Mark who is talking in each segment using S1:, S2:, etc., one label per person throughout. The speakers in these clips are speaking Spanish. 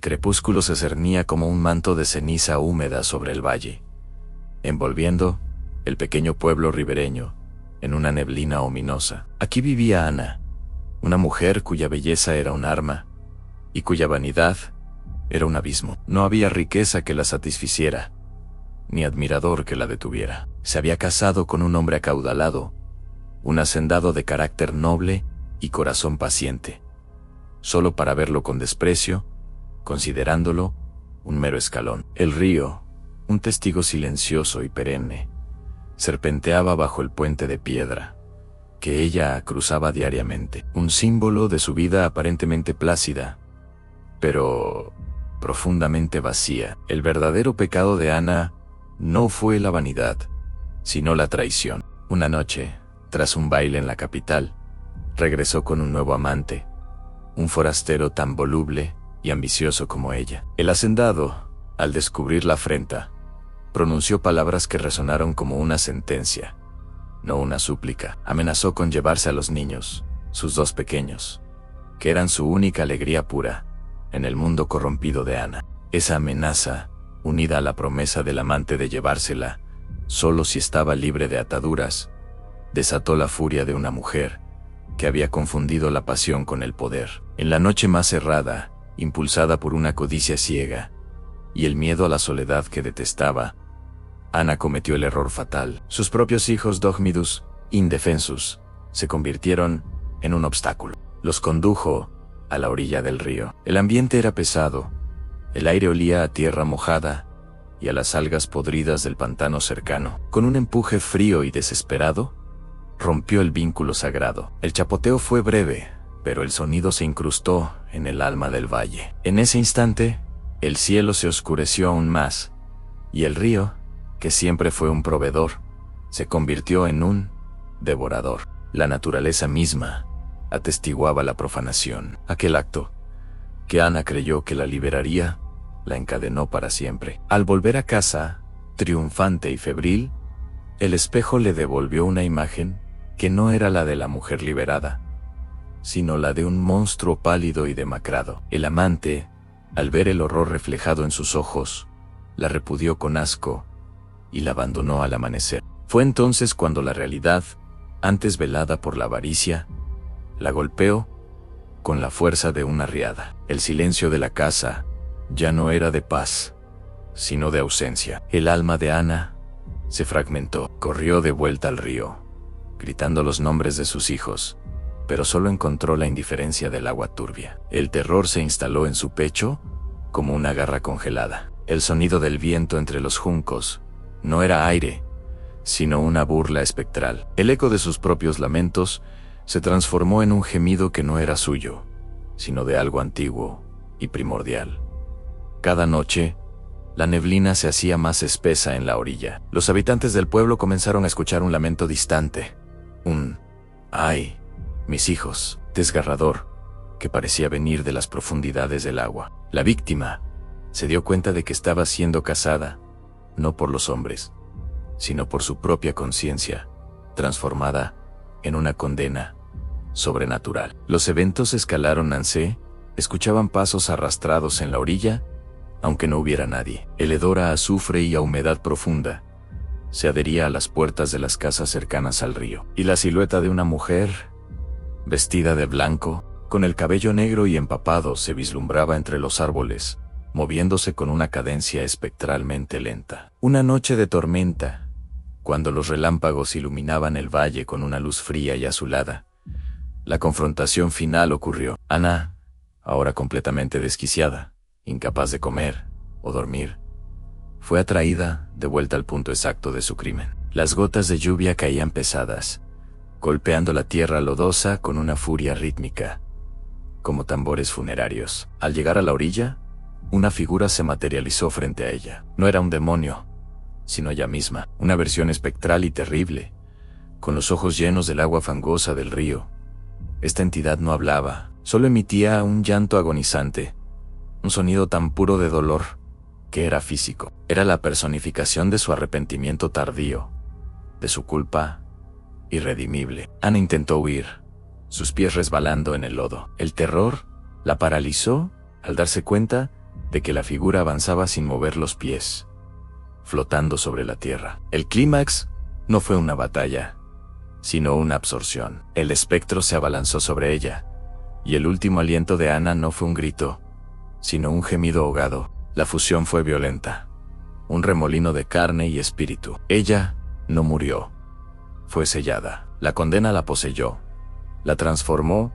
S1: crepúsculo se cernía como un manto de ceniza húmeda sobre el valle, envolviendo el pequeño pueblo ribereño en una neblina ominosa. Aquí vivía Ana, una mujer cuya belleza era un arma y cuya vanidad era un abismo. No había riqueza que la satisficiera, ni admirador que la detuviera. Se había casado con un hombre acaudalado, un hacendado de carácter noble y corazón paciente, solo para verlo con desprecio, considerándolo un mero escalón. El río, un testigo silencioso y perenne, serpenteaba bajo el puente de piedra que ella cruzaba diariamente, un símbolo de su vida aparentemente plácida, pero profundamente vacía. El verdadero pecado de Ana no fue la vanidad, sino la traición. Una noche, tras un baile en la capital, regresó con un nuevo amante, un forastero tan voluble y ambicioso como ella. El hacendado, al descubrir la afrenta, pronunció palabras que resonaron como una sentencia, no una súplica. Amenazó con llevarse a los niños, sus dos pequeños, que eran su única alegría pura en el mundo corrompido de Ana. Esa amenaza, unida a la promesa del amante de llevársela, solo si estaba libre de ataduras, desató la furia de una mujer que había confundido la pasión con el poder. En la noche más cerrada, impulsada por una codicia ciega y el miedo a la soledad que detestaba, Ana cometió el error fatal. Sus propios hijos dogmidus, indefensus, se convirtieron en un obstáculo. Los condujo a la orilla del río. El ambiente era pesado, el aire olía a tierra mojada y a las algas podridas del pantano cercano. Con un empuje frío y desesperado, rompió el vínculo sagrado. El chapoteo fue breve, pero el sonido se incrustó en el alma del valle. En ese instante, el cielo se oscureció aún más, y el río, que siempre fue un proveedor, se convirtió en un devorador. La naturaleza misma atestiguaba la profanación. Aquel acto, que Ana creyó que la liberaría, la encadenó para siempre. Al volver a casa, triunfante y febril, el espejo le devolvió una imagen que no era la de la mujer liberada, sino la de un monstruo pálido y demacrado. El amante, al ver el horror reflejado en sus ojos, la repudió con asco y la abandonó al amanecer. Fue entonces cuando la realidad, antes velada por la avaricia, la golpeó con la fuerza de una riada. El silencio de la casa ya no era de paz, sino de ausencia. El alma de Ana se fragmentó. Corrió de vuelta al río, gritando los nombres de sus hijos, pero solo encontró la indiferencia del agua turbia. El terror se instaló en su pecho como una garra congelada. El sonido del viento entre los juncos no era aire, sino una burla espectral. El eco de sus propios lamentos se transformó en un gemido que no era suyo, sino de algo antiguo y primordial. Cada noche, la neblina se hacía más espesa en la orilla. Los habitantes del pueblo comenzaron a escuchar un lamento distante, un «ay, mis hijos», desgarrador, que parecía venir de las profundidades del agua. La víctima se dio cuenta de que estaba siendo cazada, no por los hombres, sino por su propia conciencia, transformada en una condena sobrenatural. Los eventos escalaron anse, escuchaban pasos arrastrados en la orilla, aunque no hubiera nadie. El hedor a azufre y a humedad profunda se adhería a las puertas de las casas cercanas al río, y la silueta de una mujer, vestida de blanco, con el cabello negro y empapado, se vislumbraba entre los árboles, moviéndose con una cadencia espectralmente lenta. Una noche de tormenta, cuando los relámpagos iluminaban el valle con una luz fría y azulada, la confrontación final ocurrió. Ana, ahora completamente desquiciada, incapaz de comer o dormir, fue atraída de vuelta al punto exacto de su crimen. Las gotas de lluvia caían pesadas, golpeando la tierra lodosa con una furia rítmica, como tambores funerarios. Al llegar a la orilla, una figura se materializó frente a ella. No era un demonio, sino ella misma, una versión espectral y terrible, con los ojos llenos del agua fangosa del río. Esta entidad no hablaba, solo emitía un llanto agonizante, un sonido tan puro de dolor que era físico. Era la personificación de su arrepentimiento tardío, de su culpa irredimible. Ana intentó huir, sus pies resbalando en el lodo. El terror la paralizó al darse cuenta de que la figura avanzaba sin mover los pies, flotando sobre la tierra. El clímax no fue una batalla, sino una absorción. El espectro se abalanzó sobre ella, y el último aliento de Ana no fue un grito, sino un gemido ahogado. La fusión fue violenta, un remolino de carne y espíritu. Ella no murió, fue sellada. La condena la poseyó, la transformó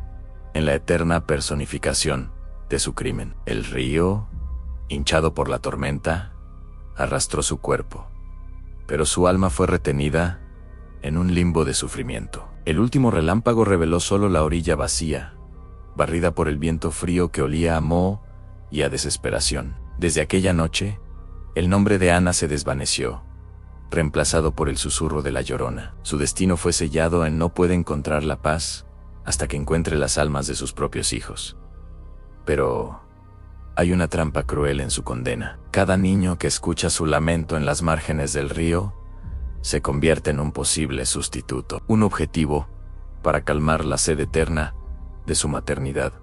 S1: en la eterna personificación de su crimen. El río, hinchado por la tormenta, arrastró su cuerpo, pero su alma fue retenida en un limbo de sufrimiento. El último relámpago reveló solo la orilla vacía, barrida por el viento frío que olía a moho y a desesperación. Desde aquella noche, el nombre de Ana se desvaneció, reemplazado por el susurro de la Llorona. Su destino fue sellado en no puede encontrar la paz hasta que encuentre las almas de sus propios hijos. Pero hay una trampa cruel en su condena. Cada niño que escucha su lamento en las márgenes del río se convierte en un posible sustituto, un objetivo para calmar la sed eterna de su maternidad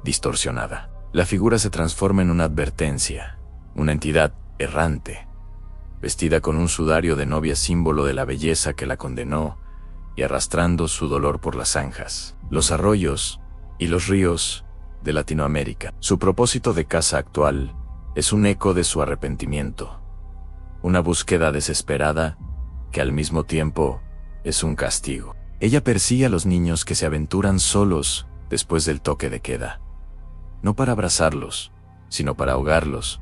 S1: distorsionada. La figura se transforma en una advertencia, una entidad errante, vestida con un sudario de novia, símbolo de la belleza que la condenó, y arrastrando su dolor por las zanjas, los arroyos y los ríos de Latinoamérica. Su propósito de caza actual es un eco de su arrepentimiento, una búsqueda desesperada que al mismo tiempo es un castigo. Ella persigue a los niños que se aventuran solos después del toque de queda, no para abrazarlos, sino para ahogarlos,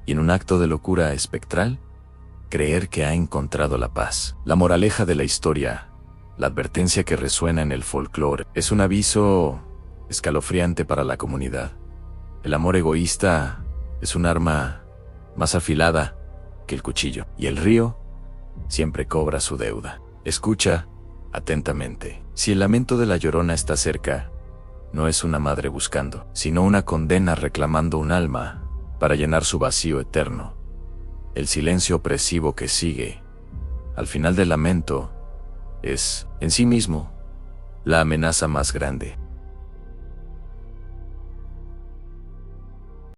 S1: y en un acto de locura espectral, creer que ha encontrado la paz. La moraleja de la historia, la advertencia que resuena en el folclore, es un aviso escalofriante para la comunidad. El amor egoísta es un arma más afilada que el cuchillo, y el río siempre cobra su deuda. Escucha atentamente. Si el lamento de la Llorona está cerca, no es una madre buscando, sino una condena reclamando un alma para llenar su vacío eterno. El silencio opresivo que sigue al final del lamento es, en sí mismo, la amenaza más grande.